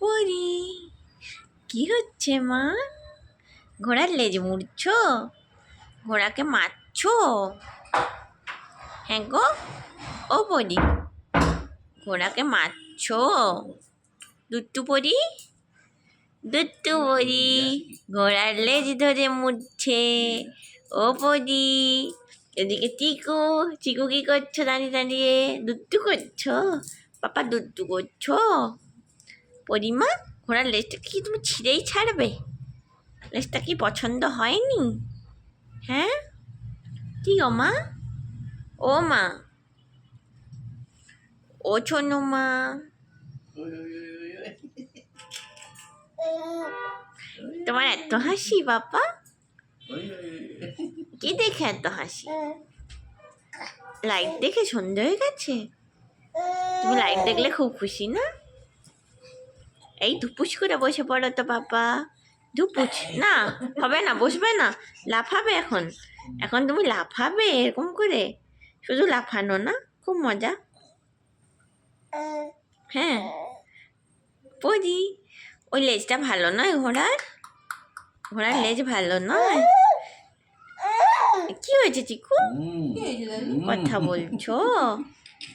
পরি, কি হচ্ছে মা? ঘোড়ার লেজ মুড়ছো? ঘোড়াকে মারছো? হ্যাঁ গো, ও পরি, ঘোড়াকে মারছো? দুট্টু পরি, দুট্টু পরি ঘোড়ার লেজ ধরে মুড়ছে। ও পরি, এদিকে চিকু, চিকু কি করছো দাঁড়িয়ে দাঁড়িয়ে? দুট্টু করছো? পাপা দুট্টু করছো? পরিমা, ঘোড়ার লেজটা কি তুমি ছিঁড়েই ছাড়বে? লেজটা কি পছন্দ হয়নি? হ্যাঁ, কি ও মা? ও মা, ও ছোনু মা, তোমার এত হাসি বাবা? কি দেখে এত হাসি? লাইট দেখে সন্ধে হয়ে গেছে? তুমি লাইট দেখলে খুব খুশি না? এই ধুপুস করে বসে পড়ো তো বাবা। ধুপুস না, হবে না, বসবে না, লাফাবে এখন। এখন তুমি লাফাবে এরকম করে, শুধু লাফানো না, খুব মজা। হ্যাঁ পরি, ওই লেজটা ভালো নয় ঘোড়ার, ঘোড়ার লেজ ভালো নয়। কি হয়েছে চিকু? কথা বলছো?